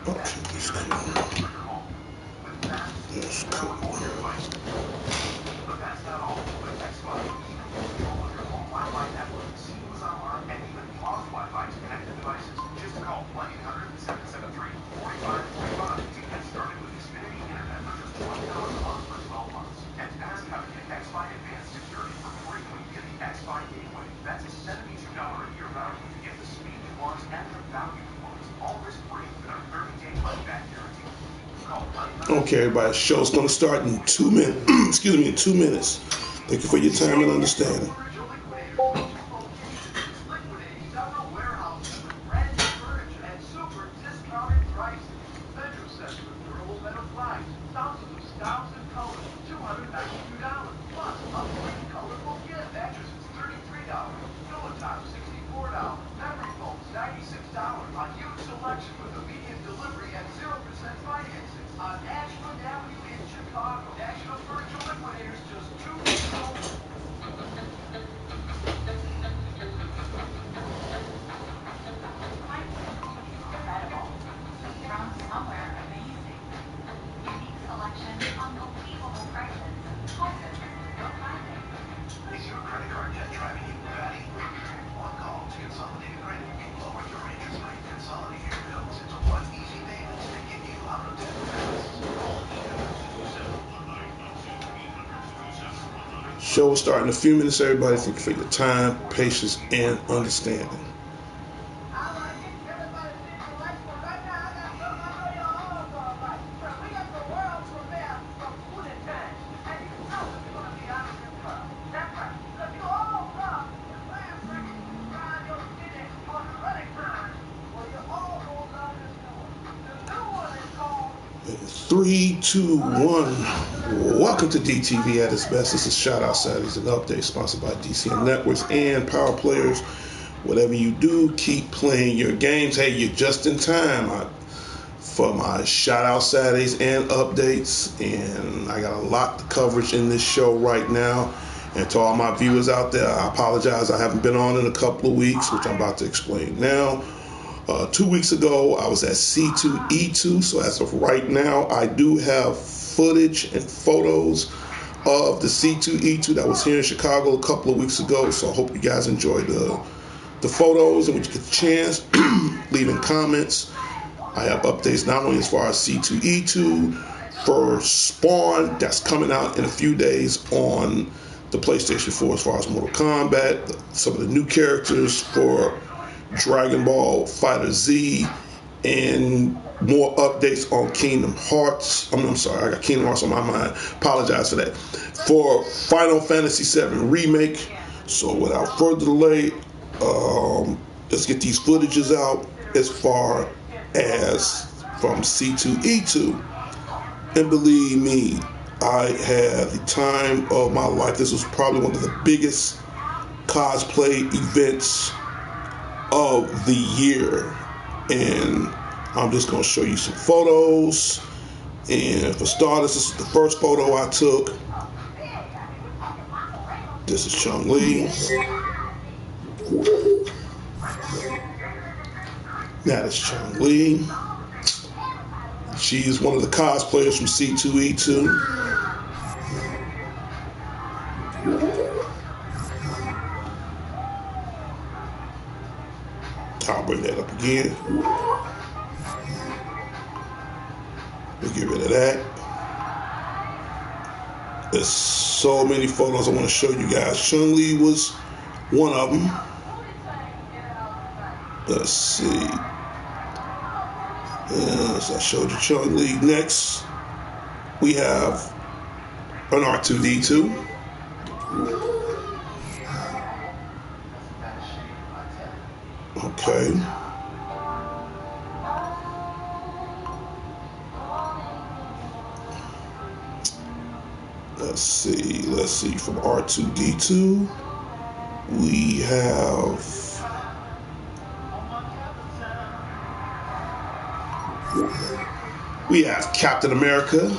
Okay, that's cool. That's cool. Okay, everybody. Show's gonna start in 2 minutes. Excuse me, in 2 minutes. Thank you for your time and understanding. Show will start in a few minutes, everybody. Thank you for your time, patience, and understanding. Three, two, one. Welcome to DTV at its best. This is Shout Out Saturdays and Updates, sponsored by D.C.N Networks and Power Players. Whatever you do, keep playing your games. Hey, you're just in time for my Shout Out Saturdays and updates, and I got a lot of coverage in this show right now. And to all my viewers out there, I apologize. I haven't been on in a couple of weeks, which I'm about to explain now. 2 weeks ago, I was at C2E2, so as of right now, I do have footage and photos of the C2E2 that was here in Chicago a couple of weeks ago, so I hope you guys enjoyed the photos, and when you get the chance, leaving comments. I have updates not only as far as C2E2, for Spawn, that's coming out in a few days on the PlayStation 4 as far as Mortal Kombat, some of the new characters for Dragon Ball Fighter Z, and more updates on Kingdom Hearts. I'm sorry, I got Kingdom Hearts on my mind. Apologize for that. For Final Fantasy VII Remake. So without further delay, let's get these footages out as far as from C2E2. And believe me, I had the time of my life. This was probably one of the biggest cosplay events of the year, and I'm just going to show you some photos. And for starters, this is the first photo I took. This is Chun-Li. That is Chun-Li. She's one of the cosplayers from C2E2. I'll bring that up again. We'll get rid of that. There's so many photos I want to show you guys. Chun-Li was one of them. Let's see. Yes, I showed you Chun-Li. Next, we have an R2-D2. Okay. Let's see. From R2-D2, we have Captain America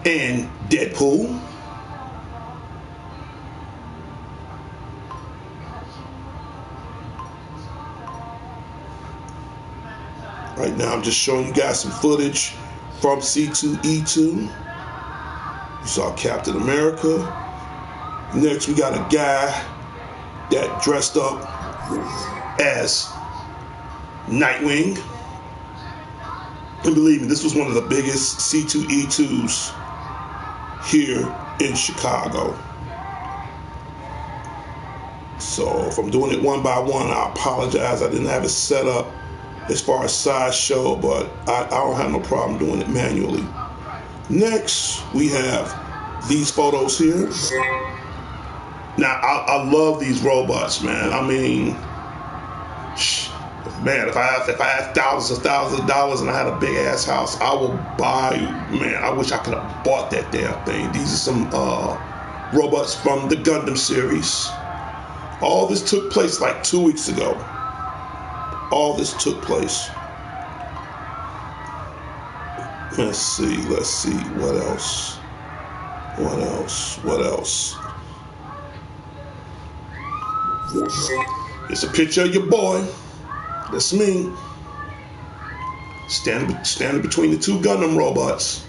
and Deadpool. Right now I'm just showing you guys some footage from C2E2. You saw Captain America. Next we got a guy that dressed up as Nightwing. And believe me, this was one of the biggest C2E2s here in Chicago. So if I'm doing it one by one, I apologize. I didn't have it set up as far as sideshow, but I don't have no problem doing it manually. Next, we have these photos here. Now, I love these robots, man. I mean, man, if I had thousands of dollars and I had a big ass house, I would buy, man, I wish I could have bought that damn thing. These are some robots from the Gundam series. All this took place like 2 weeks ago. All this took place. Let's see, what else? What else? It's a picture of your boy. That's me. Standing between the two Gundam robots.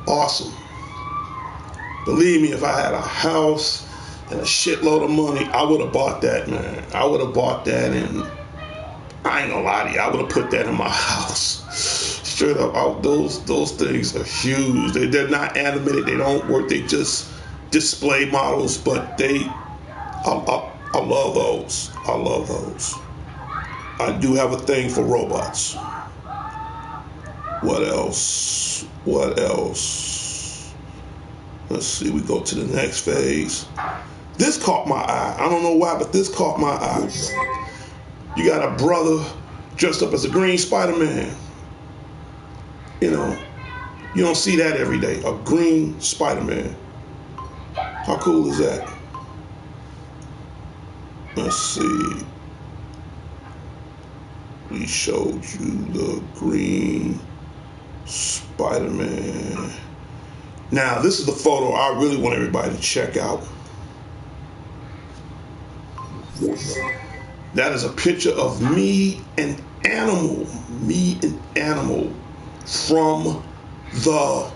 Awesome. Believe me, if I had a house and a shitload of money, I would have bought that, man. I would have bought that, and I ain't gonna lie to you, I would have put that in my house. Straight up, those things are huge. They're not animated, they don't work, they just display models, but I love those. I love those. I do have a thing for robots. What else? Let's see, we go to the next phase. This caught my eye. I don't know why, but this caught my eye. You got a brother dressed up as a green Spider-Man. You know, you don't see that every day. A green Spider-Man. How cool is that? Let's see. We showed you the green Spider-Man. Now, this is the photo I really want everybody to check out. That is a picture of me and Animal. Me and Animal from the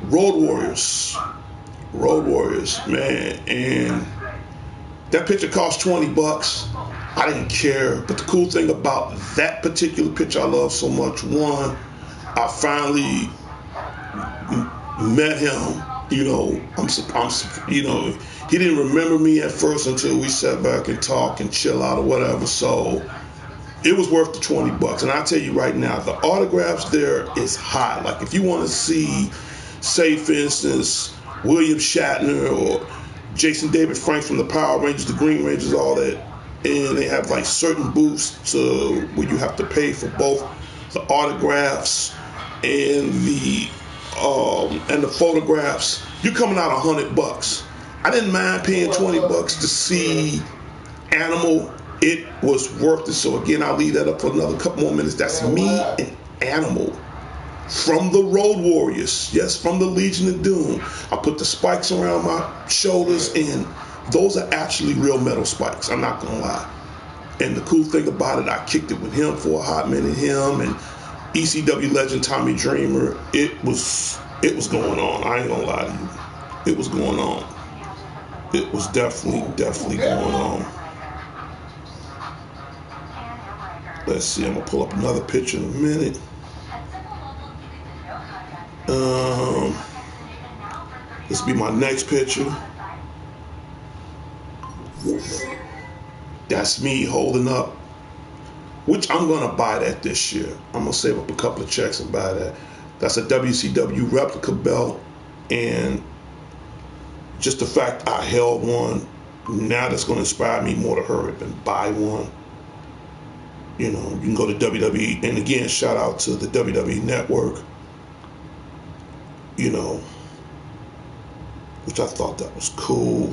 Road Warriors. Road Warriors, man. And that picture cost $20. I didn't care. But the cool thing about that particular picture I love so much, one, I finally met him. You know, you know, he didn't remember me at first until we sat back and talk and chill out or whatever. So it was worth the $20. And I tell you right now, the autographs there is high. Like if you want to see, say for instance, William Shatner or Jason David Frank from the Power Rangers, the Green Rangers, all that, and they have like certain booths where you have to pay for both the autographs and the photographs. You're coming out $100. I didn't mind paying $20 to see Animal. It was worth it. So again, I'll leave that up for another couple more minutes. That's me and Animal from the Road Warriors. Yes, from the Legion of Doom. I put the spikes around my shoulders, and those are actually real metal spikes. I'm not gonna lie. And the cool thing about it, I kicked it with him for a hot minute. Him and ECW legend Tommy Dreamer. It was going on. I ain't gonna lie to you. It was going on. It was definitely going on. Let's see, I'm gonna pull up another picture in a minute. This will be my next picture. That's me holding up, which I'm gonna buy that this year. I'm gonna save up a couple of checks and buy that. That's a WCW replica belt, and just the fact I held one, now that's gonna inspire me more to hurry up and buy one. You know, you can go to WWE, and again, shout out to the WWE Network, you know, which I thought that was cool.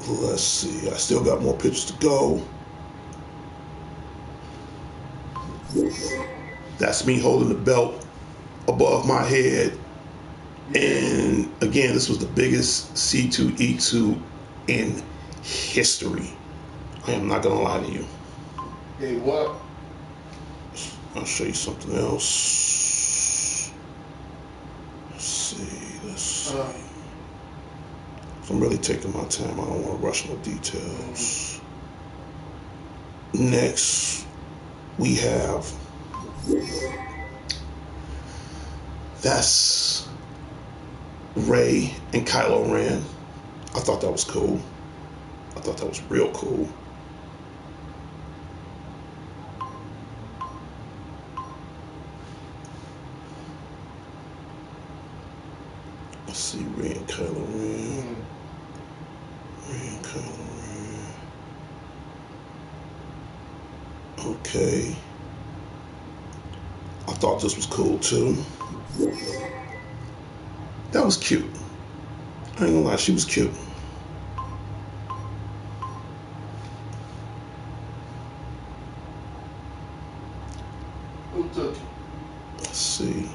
Let's see, I still got more pictures to go. That's me holding the belt above my head. And again, this was the biggest C2E2 in history. I am not gonna lie to you. Hey, what? I'll show you something else. Let's see. I'm really taking my time. I don't want to rush no details. Next, we have, that's Rey and Kylo Ren. I thought that was cool. I thought that was real cool. Let's see, Rey and Kylo Ren. Rey and Kylo Ren. Okay. I thought this was cool too. That was cute. I ain't gonna lie, she was cute. Who took it? Let's see.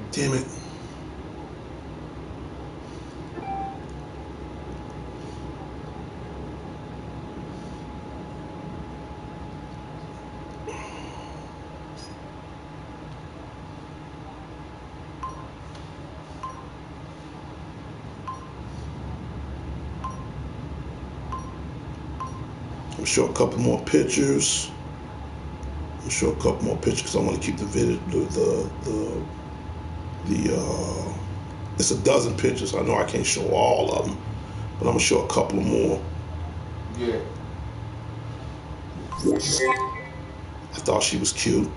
Damn it. I'm show a couple more pictures. I'm show a couple more pictures because I want to keep the video, it's a dozen pictures. I know I can't show all of them, but I'm gonna show a couple more. Yeah. I thought she was cute.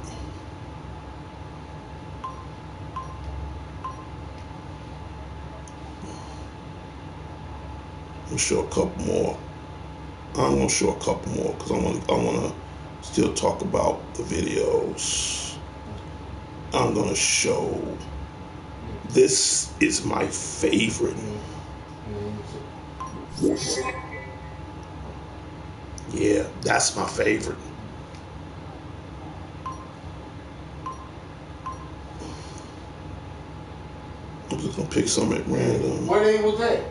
I'm gonna show a couple more. I'm gonna show a couple more because I wanna still talk about the videos. I'm gonna show. This is my favorite. Yeah, that's my favorite. I'm just gonna pick some at random. What day was that?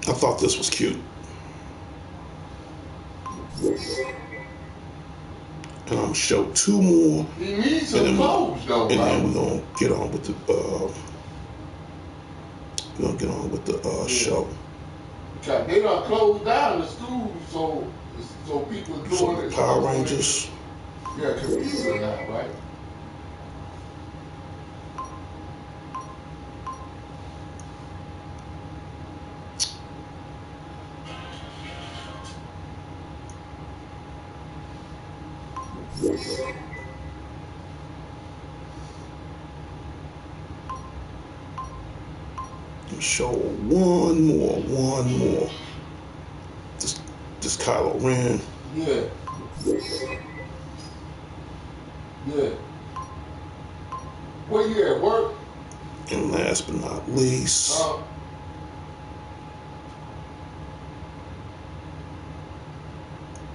I thought this was cute. And I'm gonna show two more. You need some clothes though, and right? then we're gonna get on with the show. Because they done closed down the school, so people doing So it. Power Rangers. Yeah, computer now, right? Show one more. This Kylo Ren. Yeah. Yeah. Where you at work? And last but not least,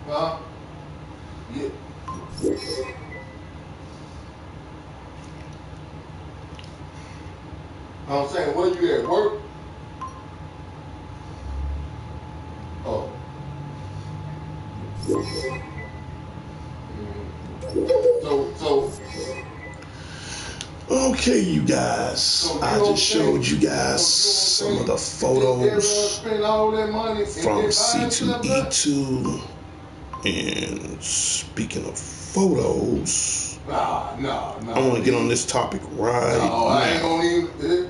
Yeah. I'm saying, where you at work? Oh. Okay, you guys, I just showed you guys some of the photos from C2E2. And speaking of photos, I want to get on this topic right now. I ain't gonna even.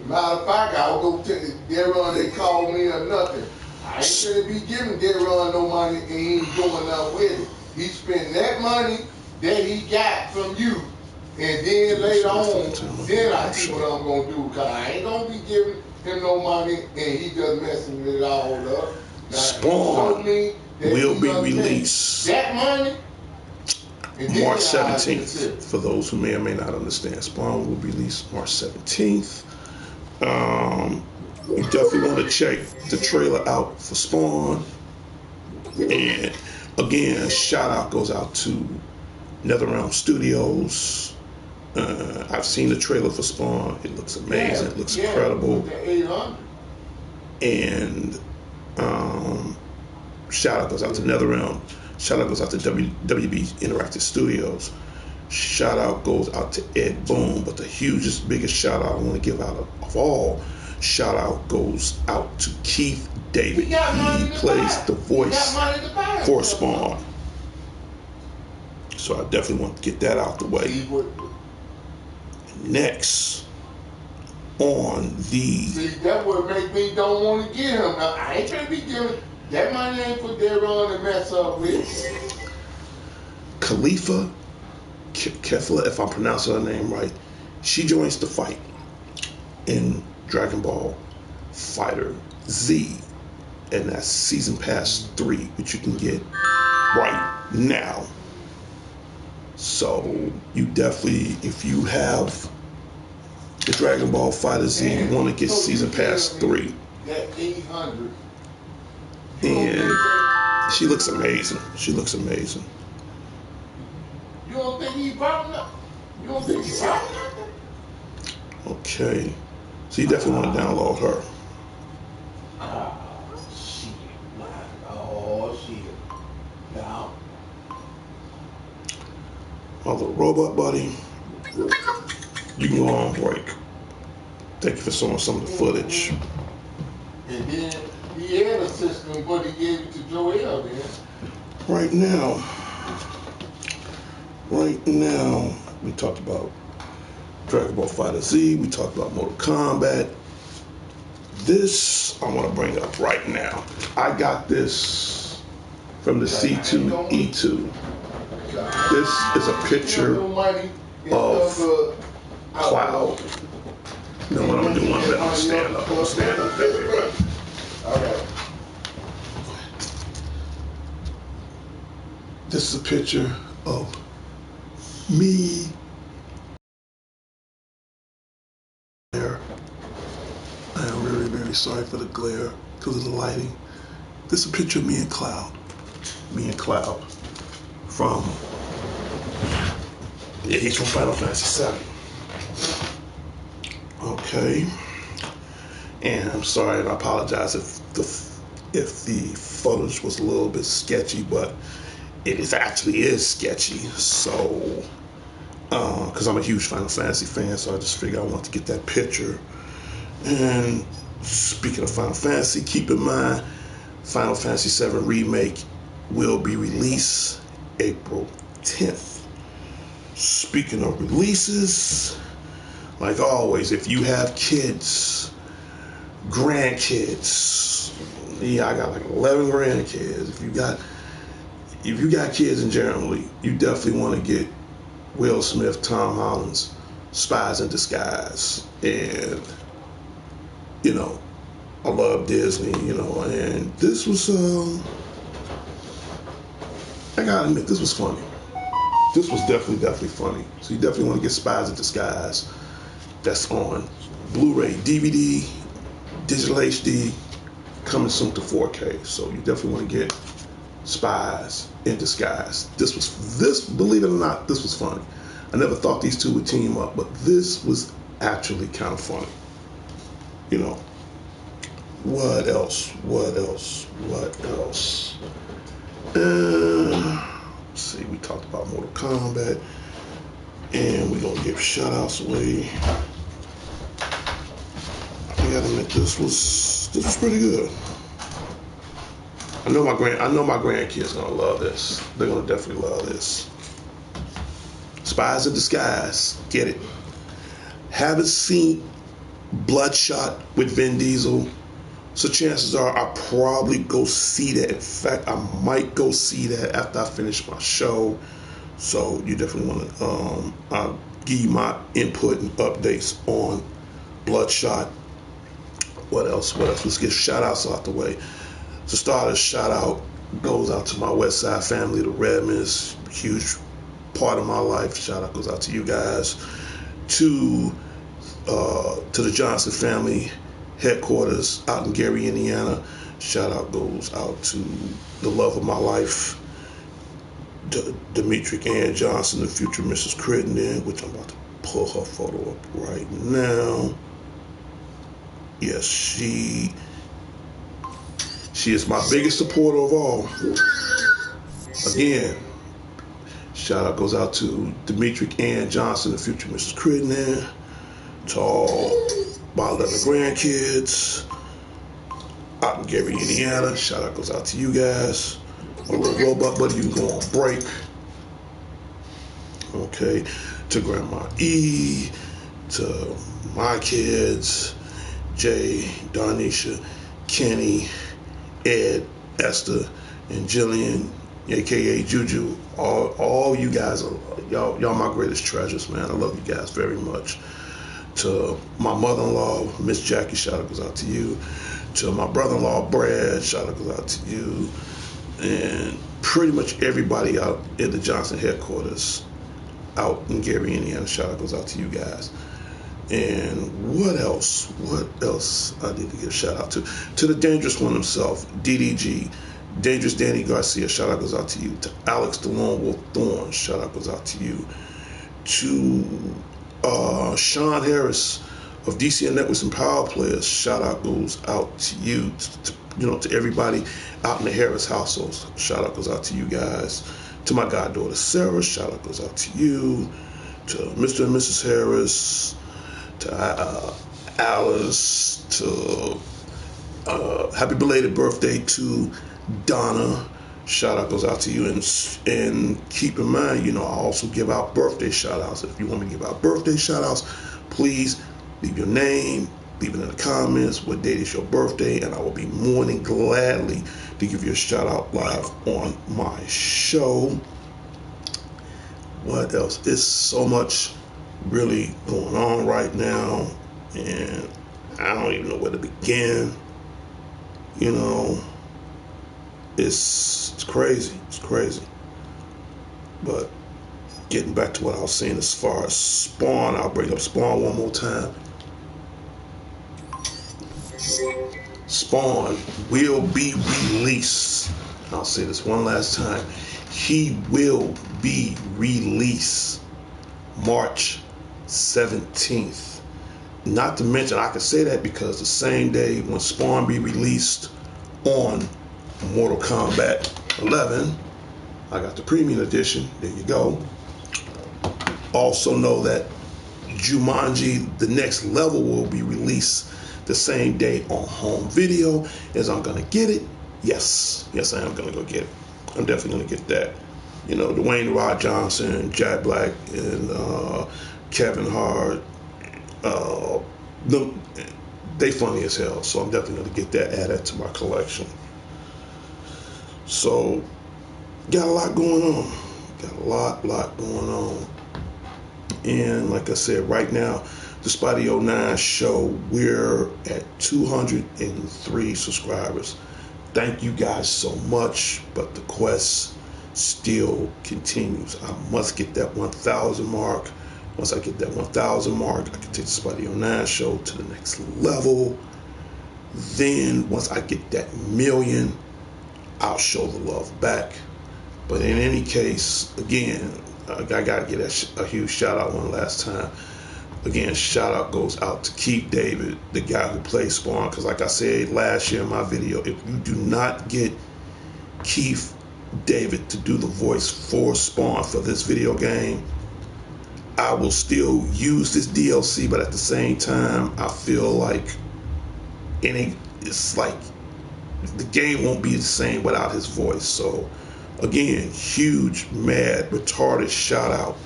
Matter of fact, I'll go tell Deron they called me or nothing. I ain't gonna be giving Deron no money and he ain't doing nothing with it. He spent that money that he got from you. And then later on, then I see what I'm gonna do. Cause I ain't gonna be giving him no money and he just messing it all up. Now, Spawn will be released that money March 17th. For those who may or may not understand, Spawn will be released March 17th. You definitely want to check the trailer out for Spawn. And again, shout out goes out to NetherRealm Studios. I've seen the trailer for Spawn. It looks amazing. It looks incredible. And shout out goes out to NetherRealm. Shout out goes out to WB Interactive Studios. Shout out goes out to Ed Boon. But the hugest, biggest shout out I want to give out of all, shout out goes out to Keith David. He plays the voice for Spawn. So I definitely want to get that out the way. Next on the... See, that would make me don't want to get him. Now, I ain't gonna be giving... That money ain't for Deron to mess up with. Khalifa Kefla, if I'm pronouncing her name right, she joins the fight in Dragon Ball Fighter Z, and that's Season Pass 3, which you can get right now. So you definitely, if you have the Dragon Ball Fighter Z, you want to get Season Pass 3. That 800. And she looks amazing. She looks amazing. You don't think he brought nothing? You don't think he brought nothing? Okay. So you definitely want to download her. Oh, shit. Oh, shit. Now. Other robot buddy. You can go on break. Thank you for showing some of the footage. And then he had a system, but he gave it to Joel then. Right now, we talked about Dragon Ball Fighter Z, we talked about Mortal Kombat. This, I want to bring up right now. I got this from the C2E2. This is a picture of Cloud. You know what I'm doing? I'm going to stand up. I'm going to stand up that way, right? Alright. This is a picture of me. I am very, very sorry for the glare because of the lighting. This is a picture of me and Cloud. Me and Cloud from, yeah, he's from Final Fantasy VII. Okay. And I'm sorry and I apologize if the footage was a little bit sketchy, but it actually is sketchy. So, because I'm a huge Final Fantasy fan, so I just figured I want to get that picture. And speaking of Final Fantasy, keep in mind, Final Fantasy VII Remake will be released April 10th. Speaking of releases, like always, if you have kids, grandkids, yeah, I got like 11 grandkids. If you got kids in general, you definitely want to get Will Smith, Tom Holland's Spies in Disguise. And, you know, I love Disney, you know, and this was, I gotta admit, this was funny. This was definitely funny. So you definitely want to get Spies in Disguise. That's on Blu-ray, DVD, digital HD, coming soon to 4K. So you definitely want to get Spies in Disguise. This, believe it or not, this was funny. I never thought these two would team up, but this was actually kind of funny. You know, what else? Let's see, we talked about Mortal Kombat. And we're gonna give shout outs away. I gotta admit this was pretty good. I know my grandkids gonna love this. They're gonna definitely love this. Spies in Disguise. Get it. Haven't seen Bloodshot with Vin Diesel, so chances are I'll probably go see that. In fact, I might go see that after I finish my show. So you definitely want to. I'll give you my input and updates on Bloodshot. What else? Let's get shout outs out the way. To start, a shout out goes out to my West Side family, the Redmonds, huge part of my life. Shout out goes out to you guys. To the Johnson family headquarters out in Gary, Indiana. Shout out goes out to the love of my life, D.C.N. Johnson, the future Mrs. Crittenden, which I'm about to pull her photo up right now. Yes, she is my biggest supporter of all. Again, shout out goes out to D.C.N. Johnson, the future Mrs. Crittenden, to all my 11 grandkids out in Gary, Indiana. Shout out goes out to you guys. My little robot buddy, you can go on break. Okay, to Grandma E, to my kids, Jay, Darnisha, Kenny, Ed, Esther, and Jillian, aka Juju. All you guys are y'all my greatest treasures, man. I love you guys very much. To my mother-in-law, Miss Jackie, shout out goes out to you. To my brother-in-law, Brad, shout out goes out to you. And pretty much everybody out at the Johnson headquarters out in Gary, Indiana, shout out goes out to you guys. And what else I need to give a shout out to? To the dangerous one himself, DDG, Dangerous Danny Garcia, shout out goes out to you. To Alex the Lone Wolf Thorne, shout out goes out to you. To Sean Harris of D.C.N. Networks and Power Players, shout out goes out to you. To everybody out in the Harris households, shout out goes out to you guys. To my goddaughter Sarah, shout out goes out to you. To Mr. and Mrs. Harris, to Alice, to happy belated birthday to Donna. Shout out goes out to you, and keep in mind, I also give out birthday shout outs. If you want me to give out birthday shout outs, please leave your name, leave it in the comments, what date is your birthday, and I will be more than gladly to give you a shout out live on my show. What else? There's so much really going on right now, and I don't even know where to begin. It's crazy. It's crazy. But getting back to what I was saying as far as Spawn, I'll bring up Spawn one more time. Spawn will be released. I'll say this one last time. He will be released March 17th. Not to mention, I can say that because the same day when Spawn be released on Mortal Kombat 11, I got the premium edition. There you go. Also know that Jumanji The Next Level will be released the same day on home video. As I'm gonna get it. Yes, I am gonna go get it. I'm definitely gonna get that. Dwayne Rod Johnson, Jack Black, and Kevin Hart. They funny as hell, so I'm definitely gonna get that added to my collection. So, got a lot going on. Got a lot going on. And like I said, right now, the Spotty 09 show, we're at 203 subscribers. Thank you guys so much, but the quest still continues. I must get that 1,000 mark. Once I get that 1,000 mark, I can take the Spotty 09 show to the next level. Then, once I get that 1,000,000, I'll show the love back. But in any case, again, I got to get a huge shout out one last time. Again, shout out goes out to Keith David, the guy who plays Spawn. Because like I said last year in my video, if you do not get Keith David to do the voice for Spawn for this video game, I will still use this DLC, but at the same time, I feel like it's like the game won't be the same without his voice. So, again, huge, mad, retarded shout out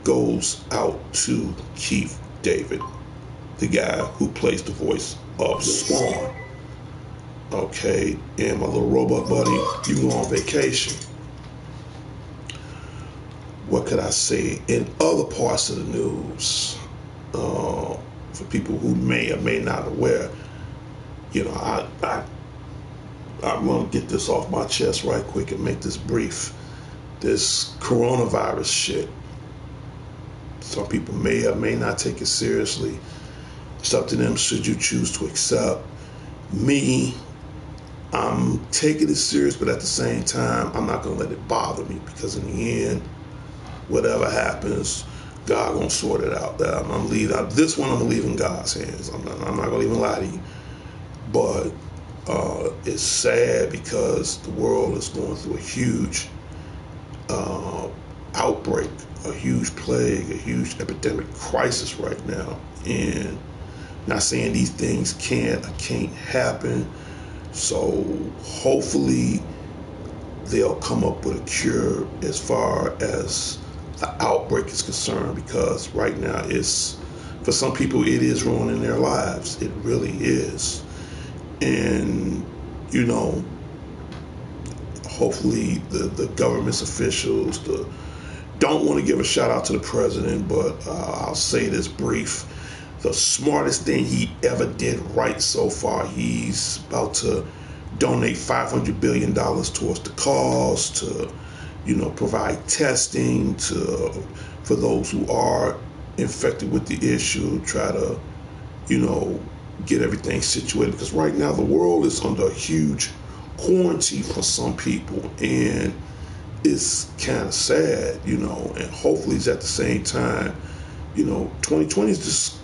goes out to Keith David, the guy who plays the voice of Spawn. Okay, and my little robot buddy, you go on vacation. What could I say? In other parts of the news, for people who may or may not aware, you know, I'm gonna get this off my chest right quick and make this brief. This coronavirus shit. Some people may or may not take it seriously. It's up to them should you choose to accept. Me, I'm taking it serious, but at the same time, I'm not gonna let it bother me, because in the end, whatever happens, God gonna sort it out. I'm leaving this one. I'm leaving God's hands. I'm not gonna even lie to you. But it's sad because the world is going through a huge outbreak, a huge plague, a huge epidemic crisis right now. And not saying these things can't or can't happen. So hopefully they'll come up with a cure as far as the outbreak is concerned, because right now it's, for some people, it is ruining their lives. It really is. And, you know, hopefully the government's officials don't want to give a shout out to the president, but I'll say this brief. The smartest thing he ever did right so far, he's about to donate $500 billion towards the cause, to, you know, provide testing for those who are infected with the issue, try to, you know, get everything situated, because right now the world is under a huge quarantine for some people, and it's kind of sad, you know. And hopefully it's at the same time, you know, 2020 is just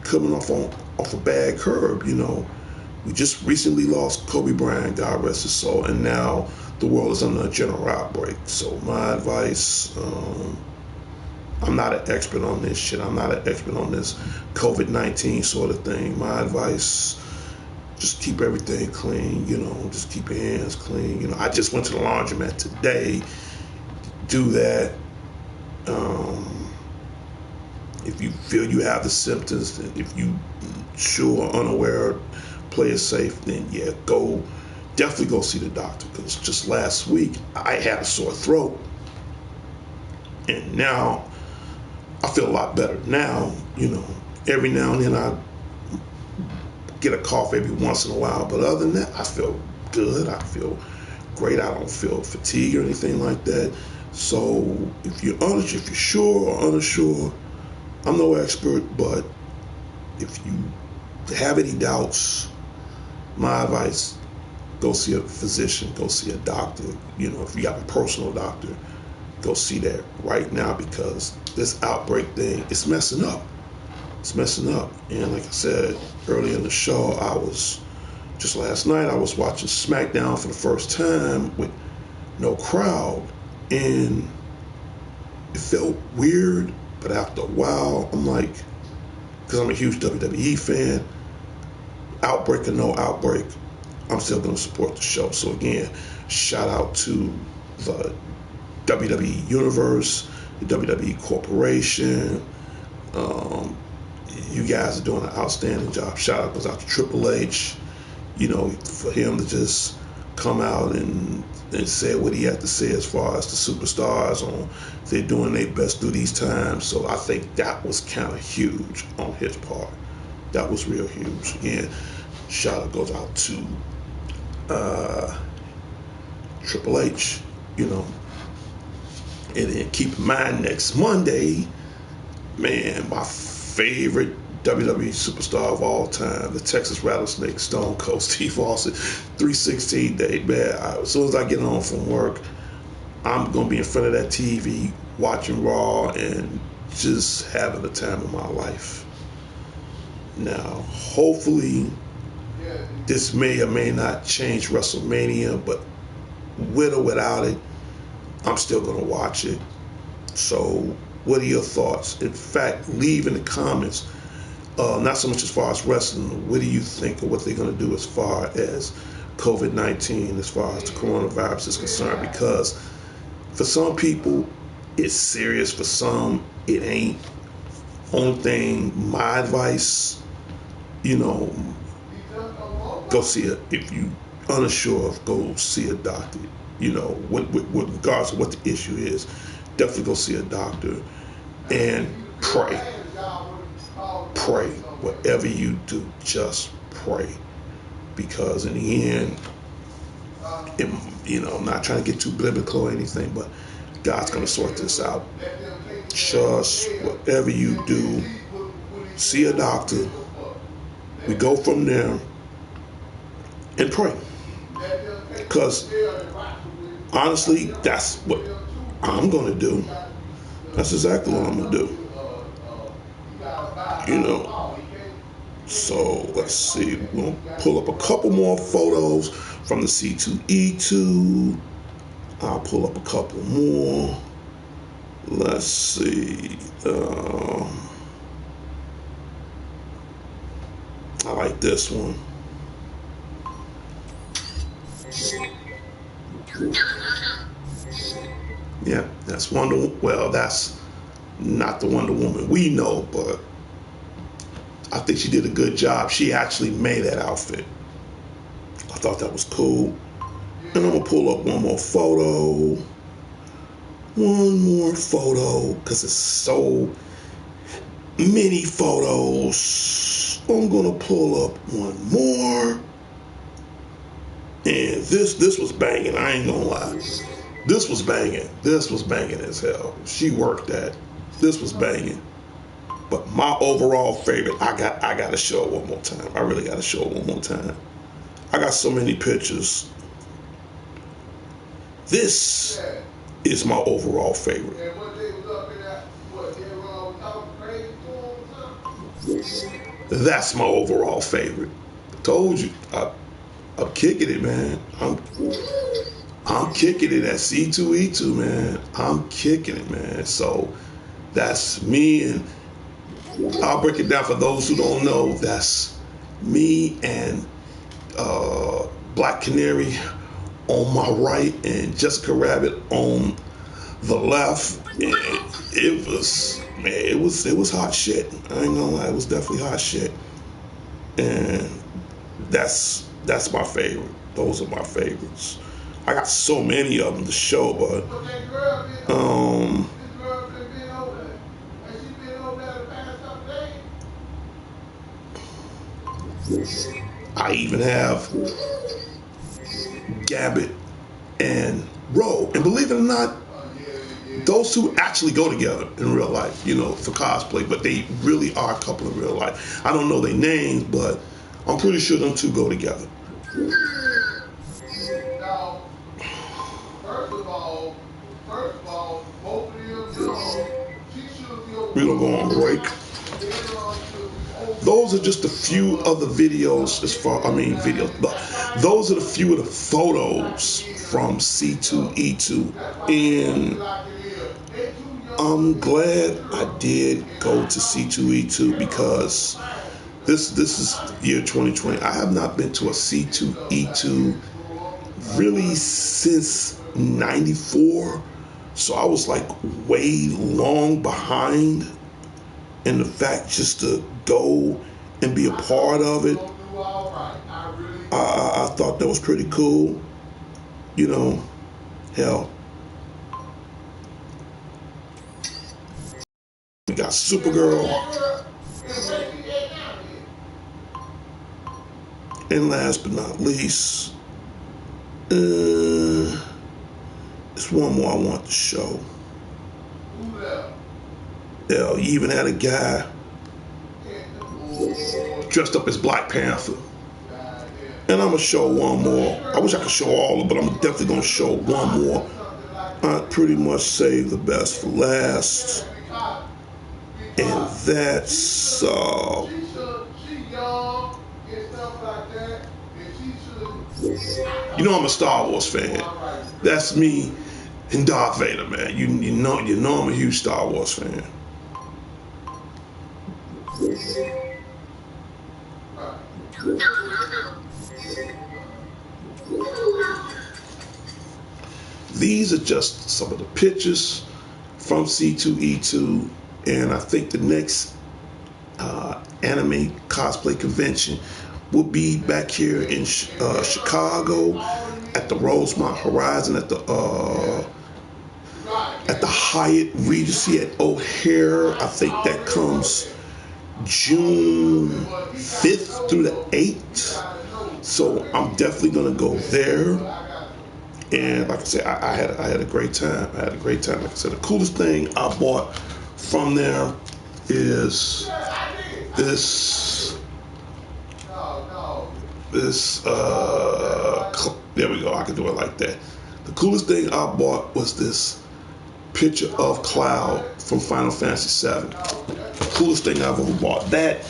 coming off a bad curb, you know. We just recently lost Kobe Bryant, God rest his soul, and now the world is under a general outbreak. So my advice, I'm not an expert on this shit. I'm not an expert on this COVID-19 sort of thing. My advice, just keep everything clean, you know, just keep your hands clean. You know, I just went to the laundromat today. Do that. If you feel you have the symptoms, if you sure or unaware, play it safe, then yeah, definitely go see the doctor. Because just last week, I had a sore throat. And now, I feel a lot better now, you know. Every now and then I get a cough every once in a while, but other than that, I feel good. I feel great. I don't feel fatigue or anything like that. So if you're sure or unsure, I'm no expert, but if you have any doubts, my advice, go see a physician, go see a doctor. You know, if you have a personal doctor, go see that right now, because this outbreak thing is messing up. It's messing up. And like I said earlier in the show, last night, I was watching SmackDown for the first time with no crowd. And it felt weird, but after a while, I'm like, because I'm a huge WWE fan, outbreak or no outbreak, I'm still going to support the show. So again, shout out to the WWE Universe, the WWE Corporation. You guys are doing an outstanding job. Shout out goes out to Triple H. You know, for him to just come out and say what he had to say as far as the superstars on, they're doing their best through these times. So I think that was kind of huge on his part. That was real huge. Again, shout out goes out to Triple H, you know. And then keep in mind, next Monday, man, my favorite WWE superstar of all time, the Texas Rattlesnake, Stone Cold Steve Austin, 316 day, man. As soon as I get home from work, I'm going to be in front of that TV watching Raw and just having the time of my life. Now, hopefully, this may or may not change WrestleMania, but with or without it, I'm still going to watch it. So What are your thoughts? In fact, leave in the comments, not so much as far as wrestling, what do you think of what they're going to do as far as COVID-19, as far as the coronavirus is concerned? Because for some people, it's serious. For some, it ain't. Only thing, my advice, go see it. If you unsure of, go see a doctor. With regards to what the issue is, definitely go see a doctor and pray. Pray. Whatever you do, just pray. Because in the end, I'm not trying to get too biblical or anything, but God's going to sort this out. Just whatever you do, see a doctor. We go from there and pray. Because honestly, that's what I'm going to do. That's exactly what I'm going to do. So let's see. We'll pull up a couple more photos from the C2E2. I'll pull up a couple more. Let's see. I like this one. Yeah, that's Wonder. Well, that's not the Wonder Woman we know, but I think she did a good job. She actually made that outfit. I thought that was cool. And I'm gonna pull up one more photo. One more photo, because it's so many photos. I'm gonna pull up one more. And this was banging. I ain't gonna lie. This was banging. This was banging as hell. She worked that. This was banging. But my overall favorite, I gotta show it one more time. I really gotta show it one more time. I got so many pictures. This is my overall favorite. That's my overall favorite. Told you, I'm kicking it, man. I'm kicking it at C2E2, man. I'm kicking it, man. So that's me, and I'll break it down for those who don't know. That's me and Black Canary on my right and Jessica Rabbit on the left. And it was hot shit. I ain't gonna lie, it was definitely hot shit. And that's my favorite. Those are my favorites. I got so many of them to show, but I even have Gambit and Ro. And believe it or not, those two actually go together in real life, for cosplay, but they really are a couple in real life. I don't know their names, but I'm pretty sure them two go together. Now, first of all, both of them, we're gonna go on break. Those are just a few of the videos but those are the few of the photos from C2E2. And I'm glad I did go to C2E2 because this is year 2020. I have not been to a C2E2 really since 94. So I was like way long behind. And the fact just to go and be a part of it, I thought that was pretty cool. Hell, we got Supergirl. And last but not least, there's one more I want to show. Hell, you even had a guy dressed up as Black Panther. And I'm going to show one more. I wish I could show all of them, but I'm definitely going to show one more. I pretty much saved the best for last. And that's... I'm a Star Wars fan. That's me And Darth Vader, man. You know I'm a huge Star Wars fan. These are just some of the pictures from C2E2, and I think the next anime cosplay convention will be back here in Chicago at the Rosemont Horizon at the Hyatt Regency at O'Hare. I think that comes June 5th through the 8th. So I'm definitely gonna go there. And like I said, I had a great time. I had a great time. Like I said, the coolest thing I bought from there is this. There we go. I can do it like that. The coolest thing I bought was this picture of Cloud from Final Fantasy VII. Coolest thing I've ever bought. That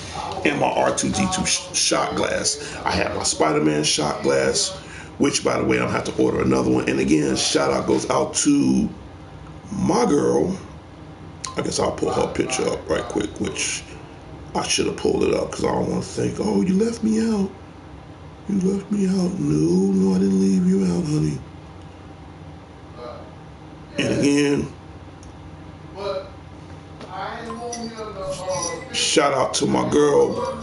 and my R2-D2 shot glass. I have my Spider-Man shot glass, which, by the way, I'm gonna have to order another one. And again, shout out goes out to my girl. I guess I'll pull her picture up right quick, which I should have pulled it up because I don't want to think, oh, you left me out. You left me out. No, I didn't leave you out, honey. And again, shout out to my girl,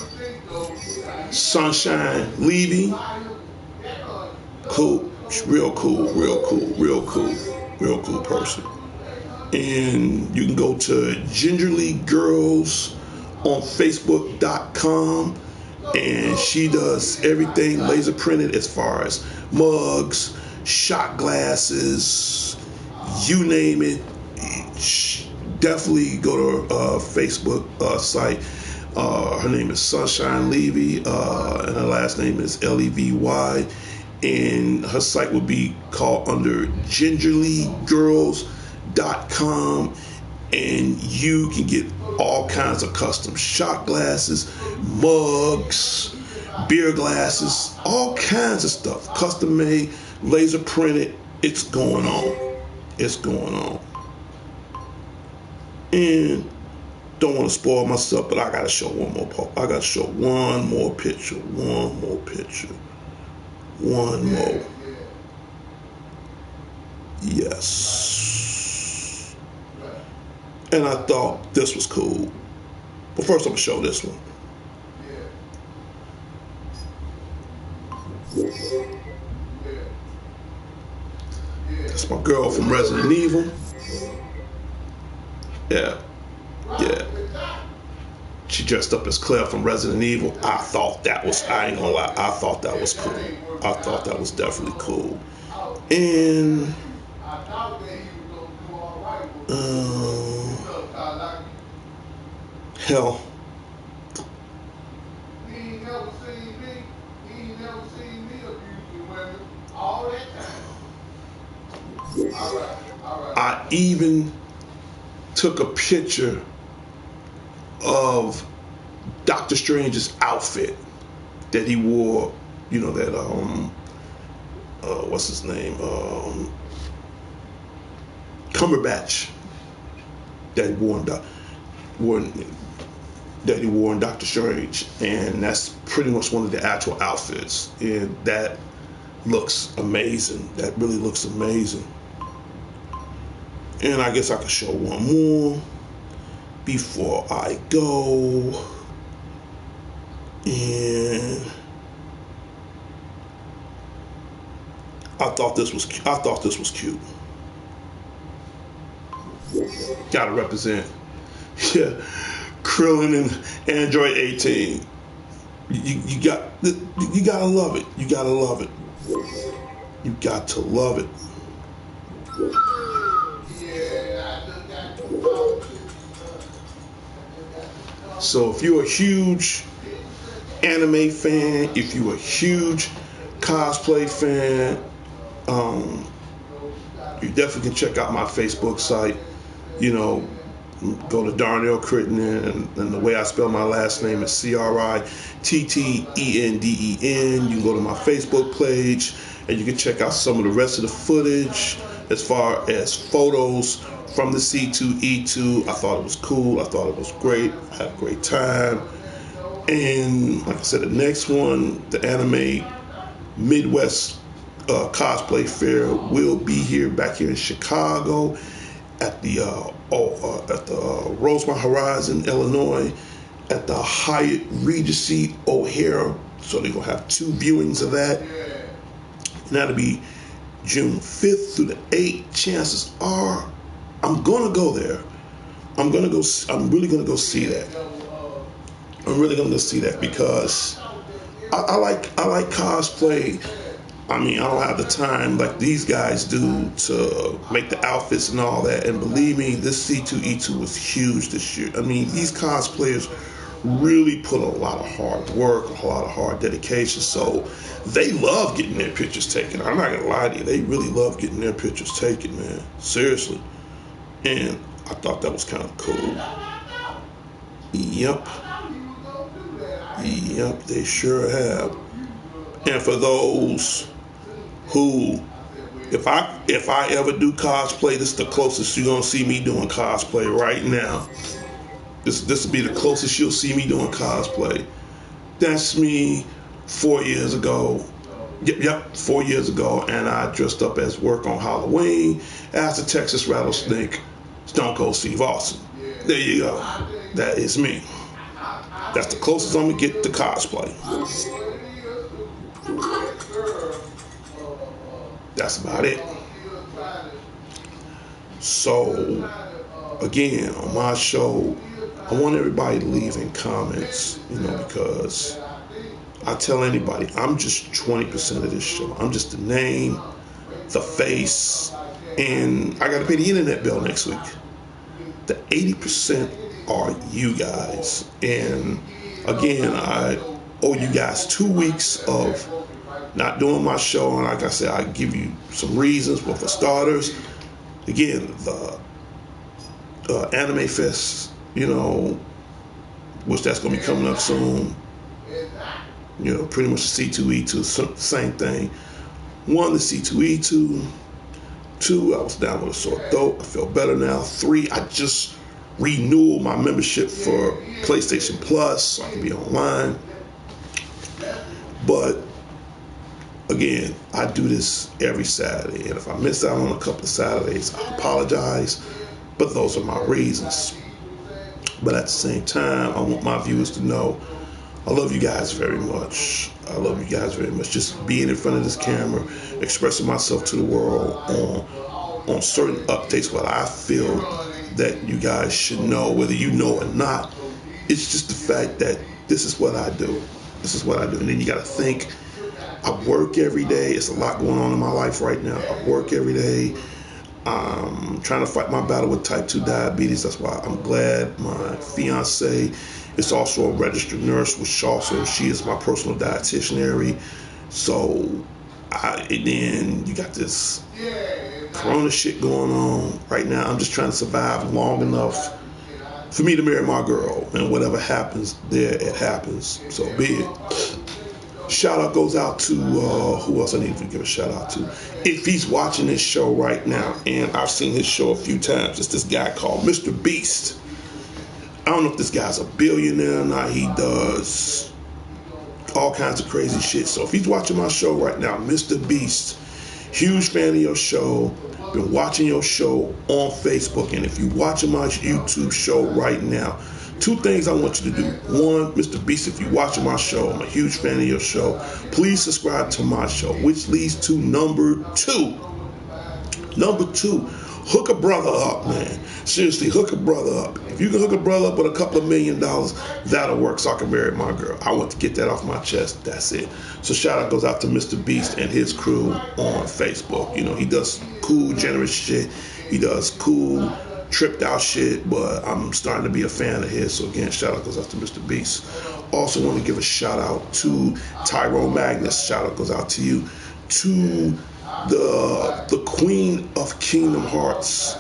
Sunshine Levy. Cool, real cool person. And you can go to Gingerly Girls on Facebook.com, and she does everything laser printed as far as mugs, shot glasses, you name it. Definitely go to her Facebook site. Her name is Sunshine Levy, and her last name is Levy. And her site will be called under gingerlygirls.com, and you can get all kinds of custom shot glasses, mugs, beer glasses, all kinds of stuff, custom made, laser printed. It's going on. And don't want to spoil myself, but I gotta show one more picture. One more. Yes. And I thought this was cool. But first I'm gonna show this one. That's my girl from Resident Evil. Yeah. She dressed up as Claire from Resident Evil. I ain't gonna lie, I thought that was cool. I thought that was definitely cool. And hell, I even took a picture of Doctor Strange's outfit that he wore, you know, that what's his name, Cumberbatch, that he wore in Doctor Strange, and that's pretty much one of the actual outfits, and that looks amazing. That really looks amazing. And I guess I could show one more before I go. And I thought this was cute. Gotta represent. Yeah, Krillin and Android 18. You gotta love it. You got to love it. So if you're a huge anime fan, if you're a huge cosplay fan, you definitely can check out my Facebook site. You know, go to Darnell Crittenden, and the way I spell my last name is CRITTENDEN. You can go to my Facebook page, and you can check out some of the rest of the footage. As far as photos from the C2E2, I thought it was cool. I thought it was great. I had a great time. And like I said, the next one, the Anime Midwest Cosplay Fair, will be here back here in Chicago at the Rosemont Horizon, Illinois, at the Hyatt Regency O'Hare. So they're gonna have 2 viewings of that, and that'll be June 5th through the 8th. Chances are I'm gonna go there. I'm really gonna go see that. I'm really gonna go see that because I like cosplay. I mean, I don't have the time like these guys do to make the outfits and all that. And believe me, this C2E2 was huge this year. I mean, these cosplayers really put a lot of hard work, a lot of hard dedication. So they love getting their pictures taken. I'm not gonna lie to you, they really love getting their pictures taken, man. Seriously. And I thought that was kind of cool. Yep, they sure have. And for those who, if I ever do cosplay, this is the closest you're gonna see me doing cosplay right now. This will be the closest you'll see me doing cosplay. That's me 4 years ago. Yep, 4 years ago, and I dressed up as work on Halloween as the Texas Rattlesnake, Stone Cold Steve Austin. There you go. That is me. That's the closest I'm gonna get to cosplay. That's about it. So, again, on my show, I want everybody to leave in comments, because I tell anybody, I'm just 20% of this show. I'm just the name, the face, and I got to pay the internet bill next week. The 80% are you guys. And again, I owe you guys 2 weeks of not doing my show. And like I said, I give you some reasons. But for starters, again, the Anime Fest, which that's going to be coming up soon. Pretty much the C2E2, same thing. 1, the C2E2. 2, I was down with a sore throat. I feel better now. 3, I just renewed my membership for PlayStation Plus so I can be online. But again, I do this every Saturday, and if I miss out on a couple of Saturdays, I apologize, but those are my reasons. But at the same time, I want my viewers to know I love you guys very much. I love you guys very much. Just being in front of this camera, expressing myself to the world on certain updates, what I feel that you guys should know, whether you know or not. It's just the fact that this is what I do. This is what I do. And then you got to think, I work every day. It's a lot going on in my life right now. I work every day. I'm trying to fight my battle with type 2 diabetes. That's why I'm glad my fiance is also a registered nurse, which also she is my personal dietitian. So, and then you got this corona shit going on right now. I'm just trying to survive long enough for me to marry my girl, and whatever happens there, it happens. So be it. Shout out goes out to who else I need to give a shout out to. If he's watching this show right now, and I've seen his show a few times, it's this guy called Mr. Beast. I don't know if this guy's a billionaire or not. He does all kinds of crazy shit. So if he's watching my show right now, Mr. Beast, huge fan of your show, been watching your show on Facebook, and if you're watching my YouTube show right now, 2 things I want you to do. 1, Mr. Beast, if you're watching my show, I'm a huge fan of your show, please subscribe to my show, which leads to number 2. Number 2, hook a brother up, man. Seriously, hook a brother up. If you can hook a brother up with a couple of $1 million, that'll work so I can marry my girl. I want to get that off my chest. That's it. So shout out goes out to Mr. Beast and his crew on Facebook. He does cool, generous shit. He does cool, tripped out shit, but I'm starting to be a fan of his. So again, shout out goes out to Mr. Beast. Also want to give a shout out to Tyrone Magnus. Shout out goes out to you. To the Queen of Kingdom Hearts,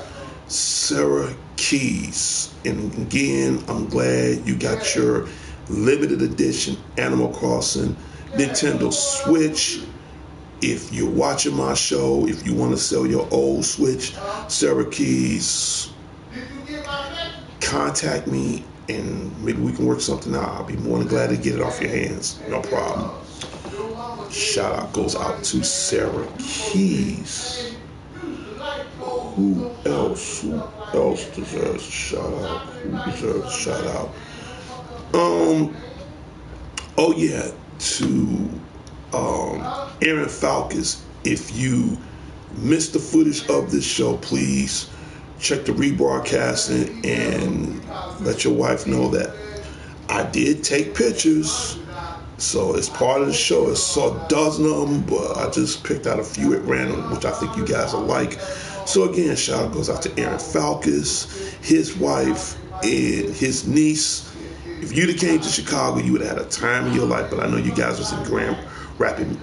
Sarah Keys. And again, I'm glad you got your limited edition Animal Crossing Nintendo Switch if you're watching my show, if you want to sell your old Switch, Sarah Keys, contact me and maybe we can work something out. I'll be more than glad to get it off your hands. No problem. Shout out goes out to Sarah Keys. Who else deserves a shout out? Who deserves a shout out? Oh yeah, to Aaron Falcons. If you missed the footage of this show, please check the rebroadcasting and let your wife know that I did take pictures. So it's part of the show. I saw a dozen of them, but I just picked out a few at random, which I think you guys will like. So again, shout out goes out to Aaron Falcons, his wife, and his niece. If you'd have came to Chicago, you would have had a time in your life, but I know you guys was in Grand Rapids,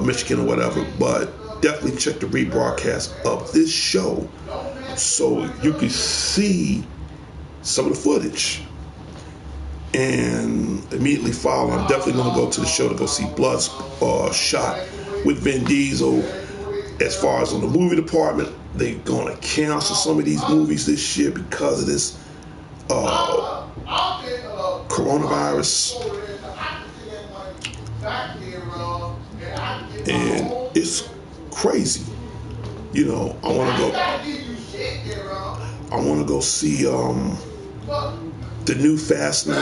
Michigan or whatever, but definitely check the rebroadcast of this show so you can see some of the footage. And immediately follow, I'm definitely going to go to the show to go see Bloodshot with Vin Diesel. As far as on the movie department, they're going to cancel some of these movies this year because of this coronavirus. And it's crazy. You know, I want to go see the new Fast 9.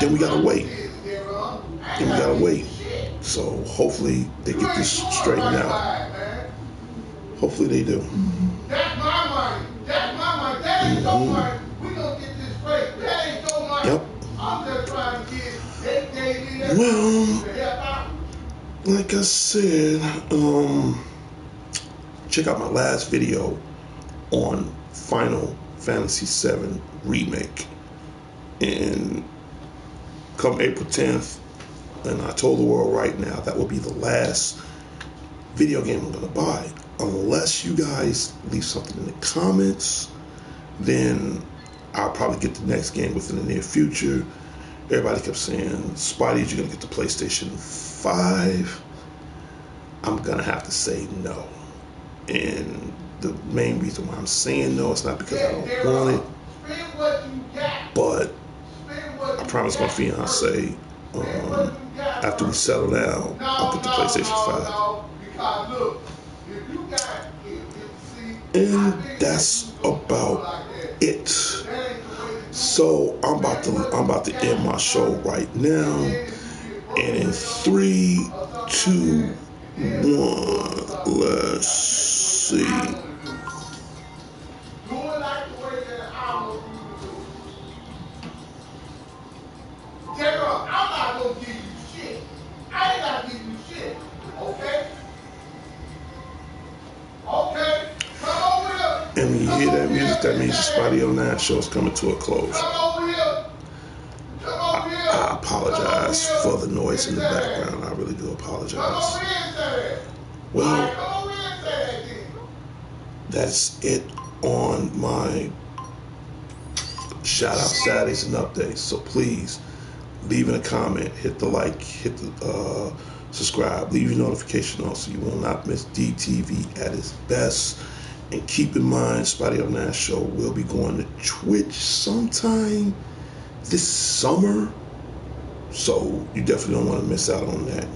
Then we gotta wait. So hopefully they get this straightened out. Hopefully they do. That's my money. That ain't your money. We gonna get this straight. That ain't your money. Yep. I'm just trying to get. Well, like I said, check out my last video on Final Fantasy VII Remake. And come April 10th, and I told the world right now, that will be the last video game I'm going to buy. Unless you guys leave something in the comments, then I'll probably get the next game within the near future. Everybody kept saying, Spidey, you're going to get the PlayStation 5. I'm going to have to say no. And the main reason why I'm saying no is not because I don't want it, but I promised my fiance after we settle down, I'll get the PlayStation 5. And that's about it. So I'm about to end my show right now. And in 3, 2, 1, let's see. And when you hear that music, that means the Spotty 09 show is coming to a close. I apologize for the noise in the background. I really do apologize. Well, that's it on my shout out Saturdays and updates. So please leave in a comment, hit the like, hit the subscribe, leave your notification on so you will not miss DTV at its best. And keep in mind, Spotty 09 show will be going to Twitch sometime this summer. So you definitely don't want to miss out on that.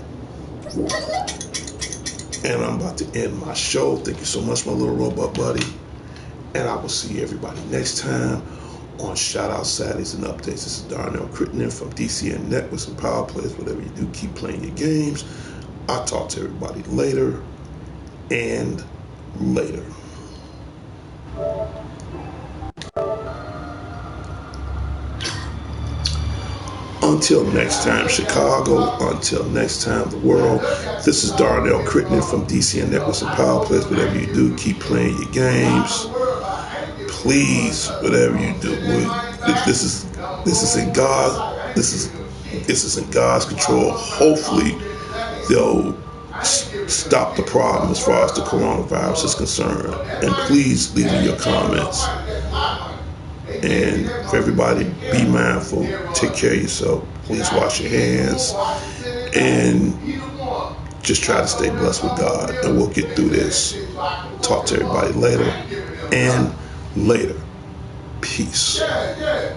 And I'm about to end my show. Thank you so much, my little robot buddy. And I will see everybody next time on Shout Out Saturdays and Updates. This is Darnell Crittenden from D.C.N. Networks and Power Players. Whatever you do, keep playing your games. I'll talk to everybody later and later. Until next time, Chicago. Until next time, the world. This is Darnell Crittenden from D.C.N. Networks and Power Players. Whatever you do, keep playing your games. Please, whatever you do, this is in God. This is in God's control. Hopefully, they'll stop the problem as far as the coronavirus is concerned. And please leave in your comments. And for everybody, be mindful. Take care of yourself. Please wash your hands. And just try to stay blessed with God, and we'll get through this. Talk to everybody later, and later. Peace.